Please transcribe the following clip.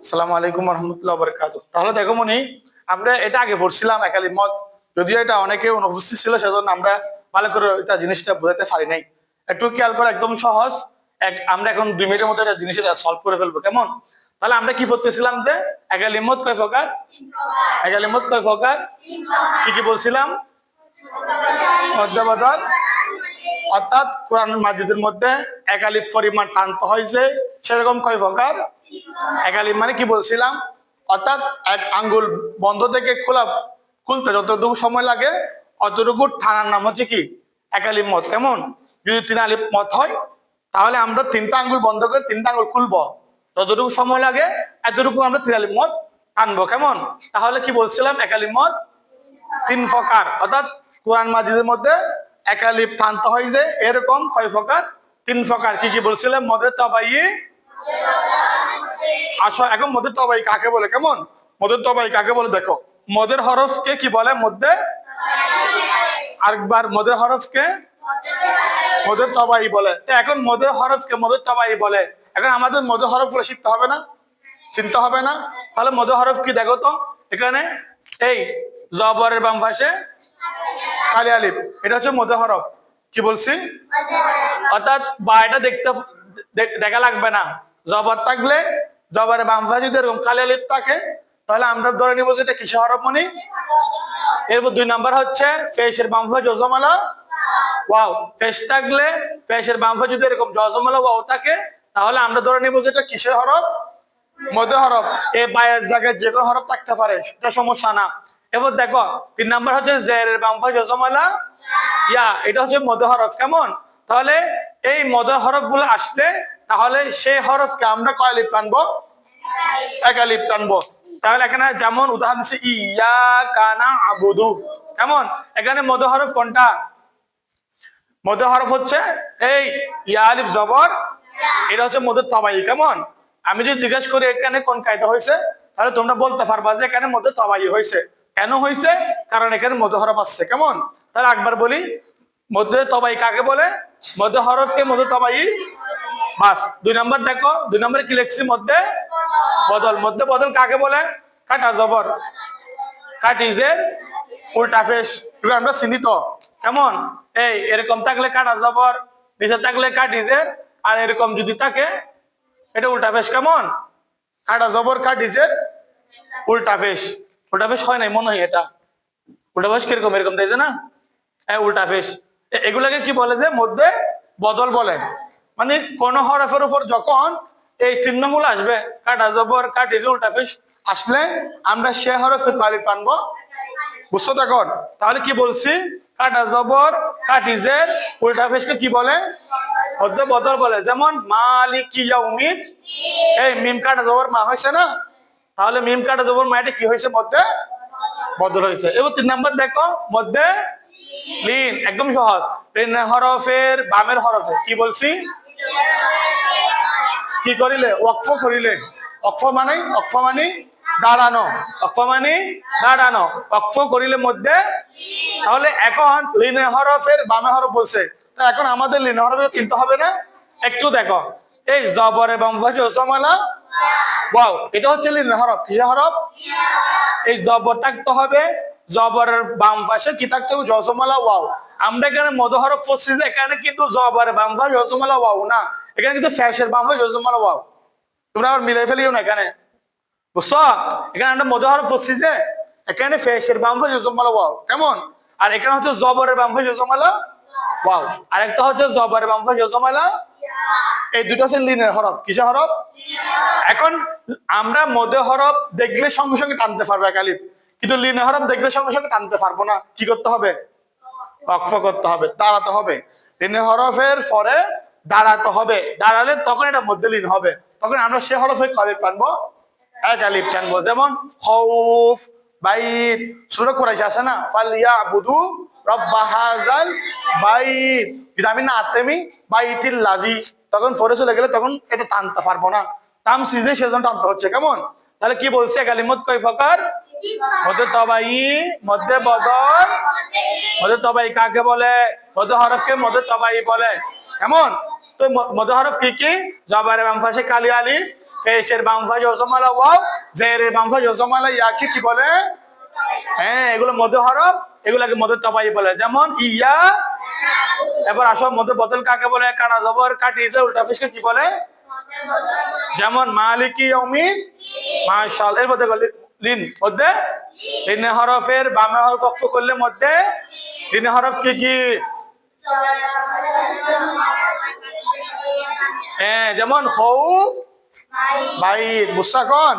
আসসালামু আলাইকুম রহমতুল্লাহ বারাকাতুহু। তাহলে দেখো মনি, আমরা এটা আগে পড়ছিলাম একালি মত, যদিও এটা অনেকে অনুপস্থিত ছিল, সেজন্য আমরা ভালো করে এটা জিনিসটা বোঝাতে পারি নাই। একটু খেয়াল করে, একদম সহজ। আমরা এখন 2 মিনিটের মধ্যে এটা জিনিসটা সলভ করে ফেলবো, কেমন? তাহলে আমরা কি করতেছিলাম যে একালি মত কয় প্রকার, একালি মত কয় প্রকার, কি কি বলছিলাম? মধ্যবদল, অর্থাৎ কোরআন মাজিদের মধ্যে একালিফ পরিমাণ টানতে হয়েছে, সেরকম কয় প্রকার? একালিফ মানে কি বলছিলাম? অর্থাৎ এক আঙ্গুল বন্ধ থেকে খুলতে যতটুকু সময় লাগে অতটুকু টানার নাম হচ্ছে কি? একালিফ মত। কেমন? যদি 3 আলিফ মত হয় তাহলে আমরা 3টা আঙ্গুল বন্ধ করে 3টা আঙ্গুল খুলবো, যতটুকু সময় লাগে এতটুকু আমরা 3 আলিফ মত টানবো, কেমন? তাহলে কি বলছিলাম? একালিফ মত 3 প্রকার, অর্থাৎ কোরআন মাজিদের মধ্যে একালিফ টানতে হয় যে এরকম কয় প্রকার? 3 প্রকার। কি কি বলছিলাম? মদের তবাই। আসো এখন মদের তবাই কাকে বলে, কেমন? মদের তবাই কাকে বলে দেখো। মদের হরফকে কি বলে? মধ্যে। আরেকবার, মদের হরফকে মদের তবাই বলে। এখন মদের হরফকে মদের তবাই বলে, এখন আমাদের মদের হরফ গুলো শিখতে হবে না, চিনতে হবে না? তাহলে মদের হরফ কি দেখো তো, এখানে এই জবরের বাম পাশে কালি আলিফ, এটা হচ্ছে মদের হরফ। কি বলছি? অর্থাৎ বা এটা দেখা লাগবে না। জবর থাকলে জবরের বাম পাশে যদি এরকম কালি আলিফ থাকে তাহলে আমরা ধরে নিব যে এটা কিসের হরফ মনি? এরপর 2 নাম্বার হচ্ছে পেশের বাম পাশে জজমালা ওয়াও। পেশ থাকলে পেশের বাম পাশে যদি এরকম জজমালা ওয়াও থাকে তাহলে আমরা ধরে নিব যে এটা কিসের হরফ? মধ্যে হরফ। এই বায়ের জায়গায় যে কোনো হরফ থাকতে পারে, সেটা সমস্যা না। এবার দেখো 3 নাম্বার হচ্ছে জেরের বাম পাশে জজমালা ইয়া, এটা হচ্ছে মধ্যে হরফ, কেমন? তাহলে এই মধ্যে হরফ গুলো আসলে তাহলে সেই হরফকে আমরা কয় আলিফ টানবো? এক আলিফ টানবো। তাহলে এখানে যেমন উদাহরণ দিচ্ছি ইয়াকা না'বুদু, কেমন? এখানে মধ্যে হরফ কোনটা? মধ্যে হরফ হচ্ছে এই ইয়া আলিফ জবর, এটা হচ্ছে মধ্যে তবাই, কেমন? আমি যদি জিজ্ঞেস করি এখানে কোন কায়দা হয়েছে তাহলে তোমরা বলতে পারবা যে এখানে মধ্যে তবাই হয়েছে। কেন হয়েছে? কারণ এখানে মধ্যে হরফ আসছে, কেমন? তাহলে একবার বলি, মধ্যে তবাই কাকে বলে? মধ্যে হরফকে মধ্যে তবাই। বাস। 2 নাম্বার দেখো, 2 নম্বরে কি লিখছি? মধ্যে বদল। মধ্যে বদল কাকে বলে? কাটা জবর কাটিজের উল্টা পেশ, এগুলো আমরা চিনি তো, কেমন? এই এরকম থাকলে কাটা জবর, নিচে থাকলে কাটিজের, আর এরকম যদি থাকে এটা উল্টা পেশ, কেমন? কাটা জবর কাটিজের উল্টা পেশ। উল্টা পেশ হয় নাই মনে হয়, এটা উল্টা পেশ কিরকম? এরকম দেখছে না? হ্যাঁ, উল্টা পেশ। এগুলাকে কি বলে? যে মধ্যে বদল বলে। মানে কোন হরফের উপর যখন এই চিহ্নগুলো আসবে, কাটা জবর কাটিজের উল্টা পেশ আসলে আমরা সে হরফের আলিফ টানবো, বুঝছো তখন? তাহলে কি বলছি? কাটা জবর কাটিজের উল্টা পেশকে কি বলে? মধ্যে বদল বলে। যেমন মালিকি ইয়াউমিদ, এই মিম কাটা জবর মা হয়েছে না, তাহলে মিম কাটা জবর মা এটা কি হয়েছে? মধ্যে বদল হয়েছে। এবার 3 নাম্বার দেখো, মধ্যে লিন, একদম সহজ। লিন হরফের বামের হরফে কি বলছি? কি করিলে? ওয়াকফ করিলে। ওয়াকফ মানে দাঁড়ানো, ওয়াকফ মানে দাঁড়ানো, ওয়াকফ করিলে মধ্যে। তাহলে এখন লিন হরফের বামে হরফ বলছে, তো এখন আমাদের লিন হরফের চিনতে হবে না? একটু দেখো, এই জবরের বাম পাশে ওসামালা ওয়াও, এটা হচ্ছে লিন হরফ। কিসের হরফ? এই জবর থাকতে হবে, জবরের বাম পাশে কি থাকতে হবে? জজমালা ওয়াও। আমরা এখানে মদ হরফ পড়ছি যে এখানে কিন্তু জবরের বাম পাশে জজমালা ওয়াও না, এখানে কিন্তু ফ্যাশের বাম পাশে জজমালা ওয়াও। তোমরা আবার মিলাই ফেলিও না এখানে, বুঝছো? এখানে আমরা মদ হরফ পড়ছি যে এখানে ফ্যাশের বাম পাশে জজমালা ওয়াও, কেমন? আর এখানে হচ্ছে জবরের বাম পাশে জজমালা ওয়াও, আর একটা হচ্ছে জবরের বাম পাশে জজমালা। এই দুটো হচ্ছে লিনের হরফ। কিসের হরফ? এখন আমরা মধ্যে হরফ দেখলে সঙ্গে সঙ্গে টানতে পারবো এক আলিফ, কিন্তু লিন হরফ দেখলে সঙ্গে সঙ্গে টানতে পারবো না। কি করতে হবে? ওয়াকফ করতে হবে, দাঁড়াতে হবে। লিন হরফের পরে দাঁড়াতে হবে, দাঁড়ালে তখন এটা মধ্যে লিন হবে, তখন আমরা সে হরফে আলিফ টানবো, এক আলিফ টানবো। যেমন খৌফ, বাইত, সূরা কুরাইশ আছে না, ফালিয়াবুদু রাব্বা হাযাল বাইত, যদি আমি না আতেমি বাইতিল লাযী, তখন ফরে চলে গেলে তখন এটা টানতে পারবো না, তাম সিজে সেজন্য টানতে হচ্ছে, কেমন? তাহলে কি বলছে? কালিমত কয় প্রকার? মধ্যে তবাই, মধ্যে বদল। মধ্যে তবাই কাকে বলে? মধ্যে হরফকে মধ্যে তবাই বলে, কেমন? তো মধ্যে হরফ কি কি? জবরের বাম পাশে কালি আলিফ, পেশের বাম পাশে হজমালা ওয়াও, জেরের বাম পাশে হজমালা ইয়াকে কি বলে? হ্যাঁ, এগুলো মধ্যে হরফ, এগুলাকে মধ্যে তবাই বলে। যেমন ইয়া। এবার আসো মধ্যে বদল কাকে বলে? কাটা জবর কাটিছে উল্টা পেশকে কি বলে? যেমন মালিকি ইয়াউমিন, মাশাআল্লাহ। এর মধ্যে লিন, মধ্যে লিন হরফের বামে হরফ ওয়াকফ করলে মধ্যে লিন হরফ কি কি? হ্যাঁ, যেমন খৌফ বাইদ, মুস্তাকন